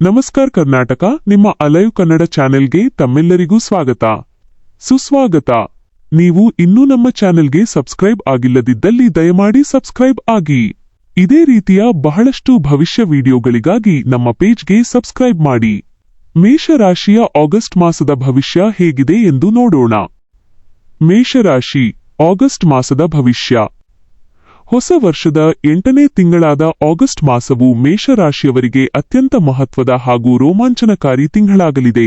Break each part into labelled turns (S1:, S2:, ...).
S1: ನಮಸ್ಕಾರ ಕರ್ನಾಟಕ, ನಿಮ್ಮ ಅಲೈವ್ ಕನ್ನಡ ಚಾನೆಲ್ಗೆ ತಮ್ಮೆಲ್ಲರಿಗೂ ಸ್ವಾಗತ ಸುಸ್ವಾಗತ. ನೀವು ಇನ್ನೂ ನಮ್ಮ ಚಾನೆಲ್ಗೆ ಸಬ್ಸ್ಕ್ರೈಬ್ ಆಗಿಲ್ಲದಿದ್ದಲ್ಲಿ ದಯಮಾಡಿ ಸಬ್ಸ್ಕ್ರೈಬ್ ಆಗಿ. ಇದೇ ರೀತಿಯ ಬಹಳಷ್ಟು ಭವಿಷ್ಯ ವಿಡಿಯೋಗಳಿಗಾಗಿ ನಮ್ಮ ಪೇಜ್ಗೆ ಸಬ್ಸ್ಕ್ರೈಬ್ ಮಾಡಿ. ಮೇಷರಾಶಿಯ ಆಗಸ್ಟ್ ಮಾಸದ ಭವಿಷ್ಯ ಹೇಗಿದೆ ಎಂದು ನೋಡೋಣ. ಮೇಷರಾಶಿ, ಆಗಸ್ಟ್ ಮಾಸದ ಭವಿಷ್ಯ. ಹೊಸ ವರ್ಷದ 8ನೇ ತಿಂಗಳಾದ ಆಗಸ್ಟ್ ಮಾಸವು ಮೇಷರಾಶಿಯವರಿಗೆ ಅತ್ಯಂತ ಮಹತ್ವದ ಹಾಗೂ ರೋಮಾಂಚನಕಾರಿ ತಿಂಗಳಾಗಲಿದೆ.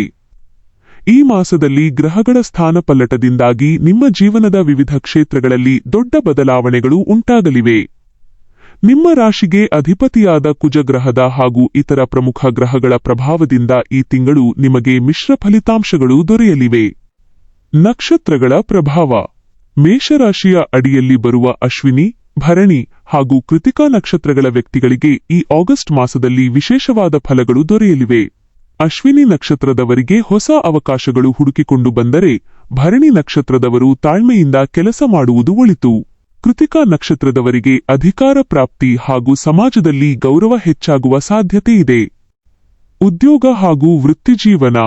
S1: ಈ ಮಾಸದಲ್ಲಿ ಗ್ರಹಗಳ ಸ್ಥಾನಪಲ್ಲಟದಿಂದಾಗಿ ನಿಮ್ಮ ಜೀವನದ ವಿವಿಧ ಕ್ಷೇತ್ರಗಳಲ್ಲಿ ದೊಡ್ಡ ಬದಲಾವಣೆಗಳು ಉಂಟಾಗಲಿವೆ. ನಿಮ್ಮ ರಾಶಿಗೆ ಅಧಿಪತಿಯಾದ ಕುಜಗ್ರಹದ ಹಾಗೂ ಇತರ ಪ್ರಮುಖ ಗ್ರಹಗಳ ಪ್ರಭಾವದಿಂದ ಈ ತಿಂಗಳು ನಿಮಗೆ ಮಿಶ್ರ ಫಲಿತಾಂಶಗಳು ದೊರೆಯಲಿವೆ. ನಕ್ಷತ್ರಗಳ ಪ್ರಭಾವ. ಮೇಷರಾಶಿಯ ಅಡಿಯಲ್ಲಿ ಬರುವ ಅಶ್ವಿನಿ, ಭರಣಿ ಹಾಗೂ ಕೃತಿಕಾ ನಕ್ಷತ್ರಗಳ ವ್ಯಕ್ತಿಗಳಿಗೆ ಈ ಆಗಸ್ಟ್ ಮಾಸದಲ್ಲಿ ವಿಶೇಷವಾದ ಫಲಗಳು ದೊರೆಯಲಿವೆ. ಅಶ್ವಿನಿ ನಕ್ಷತ್ರದವರಿಗೆ ಹೊಸ ಅವಕಾಶಗಳು ಹುಡುಕಿಕೊಂಡು ಬಂದರೆ, ಭರಣಿ ನಕ್ಷತ್ರದವರು ತಾಳ್ಮೆಯಿಂದ ಕೆಲಸ ಮಾಡುವುದು ಒಳಿತು. ಕೃತಿಕಾ ನಕ್ಷತ್ರದವರಿಗೆ ಅಧಿಕಾರ ಪ್ರಾಪ್ತಿ ಹಾಗೂ ಸಮಾಜದಲ್ಲಿ ಗೌರವ ಹೆಚ್ಚಾಗುವ ಸಾಧ್ಯತೆ ಇದೆ. ಉದ್ಯೋಗ ಹಾಗೂ ವೃತ್ತಿಜೀವನ.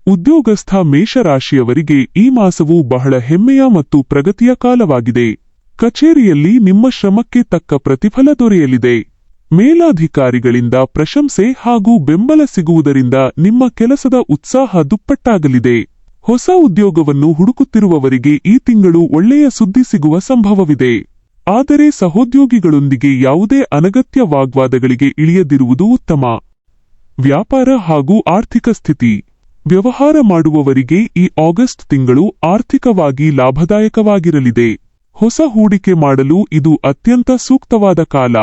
S1: ಉದ್ಯೋಗಸ್ಥ ಮೇಷರಾಶಿಯವರಿಗೆ ಈ ಮಾಸವು ಬಹಳ ಹೆಮ್ಮೆಯ ಮತ್ತು ಪ್ರಗತಿಯ ಕಾಲವಾಗಿದೆ. ಕಚೇರಿಯಲ್ಲಿ ನಿಮ್ಮ ಶ್ರಮಕ್ಕೆ ತಕ್ಕ ಪ್ರತಿಫಲ ದೊರೆಯಲಿದೆ. ಮೇಲಾಧಿಕಾರಿಗಳಿಂದ ಪ್ರಶಂಸೆ ಹಾಗೂ ಬೆಂಬಲ ಸಿಗುವುದರಿಂದ ನಿಮ್ಮ ಕೆಲಸದ ಉತ್ಸಾಹ ದುಪ್ಪಟ್ಟಾಗಲಿದೆ. ಹೊಸ ಉದ್ಯೋಗವನ್ನು ಹುಡುಕುತ್ತಿರುವವರಿಗೆ ಈ ತಿಂಗಳು ಒಳ್ಳೆಯ ಸುದ್ದಿ ಸಿಗುವ ಸಂಭವವಿದೆ. ಆದರೆ ಸಹೋದ್ಯೋಗಿಗಳೊಂದಿಗೆ ಯಾವುದೇ ಅನಗತ್ಯ ವಾಗ್ವಾದಗಳಿಗೆ ಇಳಿಯದಿರುವುದು ಉತ್ತಮ. ವ್ಯಾಪಾರ ಹಾಗೂ ಆರ್ಥಿಕ ಸ್ಥಿತಿ. ವ್ಯವಹಾರ ಮಾಡುವವರಿಗೆ ಈ ಆಗಸ್ಟ್ ತಿಂಗಳು ಆರ್ಥಿಕವಾಗಿ ಲಾಭದಾಯಕವಾಗಿರಲಿದೆ. ಹೊಸ ಹೂಡಿಕೆ ಮಾಡಲು ಇದು ಅತ್ಯಂತ ಸೂಕ್ತವಾದ ಕಾಲ.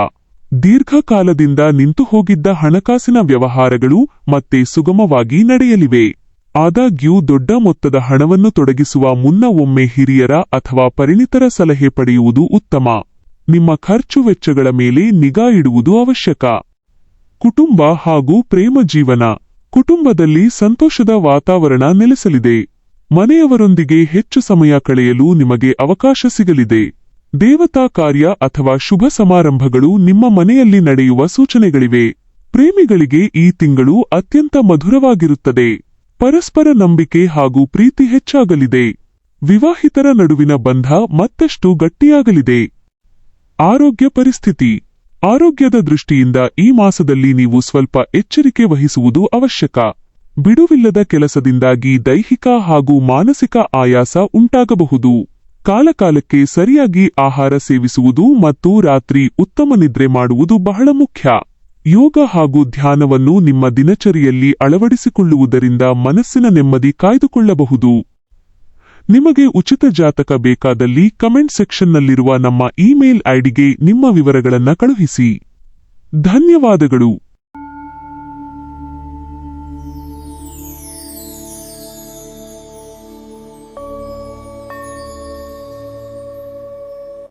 S1: ದೀರ್ಘಕಾಲದಿಂದ ನಿಂತು ಹೋಗಿದ್ದ ಹಣಕಾಸಿನ ವ್ಯವಹಾರಗಳು ಮತ್ತೆ ಸುಗಮವಾಗಿ ನಡೆಯಲಿವೆ. ಆದಾಗ್ಯೂ ದೊಡ್ಡ ಮೊತ್ತದ ಹಣವನ್ನು ತೊಡಗಿಸುವ ಮುನ್ನ ಒಮ್ಮೆ ಹಿರಿಯರ ಅಥವಾ ಪರಿಣಿತರ ಸಲಹೆ ಪಡೆಯುವುದು ಉತ್ತಮ. ನಿಮ್ಮ ಖರ್ಚು ವೆಚ್ಚಗಳ ಮೇಲೆ ನಿಗಾ ಇಡುವುದು ಅವಶ್ಯಕ. ಕುಟುಂಬ ಹಾಗೂ ಪ್ರೇಮ ಜೀವನ. ಕುಟುಂಬದಲ್ಲಿ ಸಂತೋಷದ ವಾತಾವರಣ ನೆಲೆಸಲಿದೆ. ಮನೆಯವರೊಂದಿಗೆ ಹೆಚ್ಚು ಸಮಯ ಕಳೆಯಲು ನಿಮಗೆ ಅವಕಾಶ ಸಿಗಲಿದೆ. ದೇವತಾ ಕಾರ್ಯ ಅಥವಾ ಶುಭ ಸಮಾರಂಭಗಳು ನಿಮ್ಮ ಮನೆಯಲ್ಲಿ ನಡೆಯುವ ಸೂಚನೆಗಳಿವೆ. ಪ್ರೇಮಿಗಳಿಗೆ ಈ ತಿಂಗಳು ಅತ್ಯಂತ ಮಧುರವಾಗಿರುತ್ತದೆ. ಪರಸ್ಪರ ನಂಬಿಕೆ ಹಾಗೂ ಪ್ರೀತಿ ಹೆಚ್ಚಾಗಲಿದೆ. ವಿವಾಹಿತರ ನಡುವಿನ ಬಂಧ ಮತ್ತಷ್ಟು ಗಟ್ಟಿಯಾಗಲಿದೆ. ಆರೋಗ್ಯ ಪರಿಸ್ಥಿತಿ. ಆರೋಗ್ಯದ ದೃಷ್ಟಿಯಿಂದ ಈ ಮಾಸದಲ್ಲಿ ನೀವು ಸ್ವಲ್ಪ ಎಚ್ಚರಿಕೆ ವಹಿಸುವುದು ಅವಶ್ಯಕ. ಬಿಡುವಿಲ್ಲದ ಕೆಲಸದಿಂದಾಗಿ ದೈಹಿಕ ಹಾಗೂ ಮಾನಸಿಕ ಆಯಾಸ ಉಂಟಾಗಬಹುದು. ಕಾಲಕಾಲಕ್ಕೆ ಸರಿಯಾಗಿ ಆಹಾರ ಸೇವಿಸುವುದು ಮತ್ತು ರಾತ್ರಿ ಉತ್ತಮ ನಿದ್ರೆ ಮಾಡುವುದು ಬಹಳ ಮುಖ್ಯ. ಯೋಗ ಹಾಗೂ ಧ್ಯಾನವನ್ನು ನಿಮ್ಮ ದಿನಚರಿಯಲ್ಲಿ ಅಳವಡಿಸಿಕೊಳ್ಳುವುದರಿಂದ ಮನಸ್ಸಿನ ನೆಮ್ಮದಿ ಕಾಯ್ದುಕೊಳ್ಳಬಹುದು. ನಿಮಗೆ ಉಚಿತ ಜಾತಕ ಬೇಕಾದಲ್ಲಿ ಕಮೆಂಟ್ ಸೆಕ್ಷನ್ನಲ್ಲಿರುವ ನಮ್ಮ ಇಮೇಲ್ ಐಡಿಗೆ ನಿಮ್ಮ ವಿವರಗಳನ್ನು ಕಳುಹಿಸಿ. ಧನ್ಯವಾದಗಳು.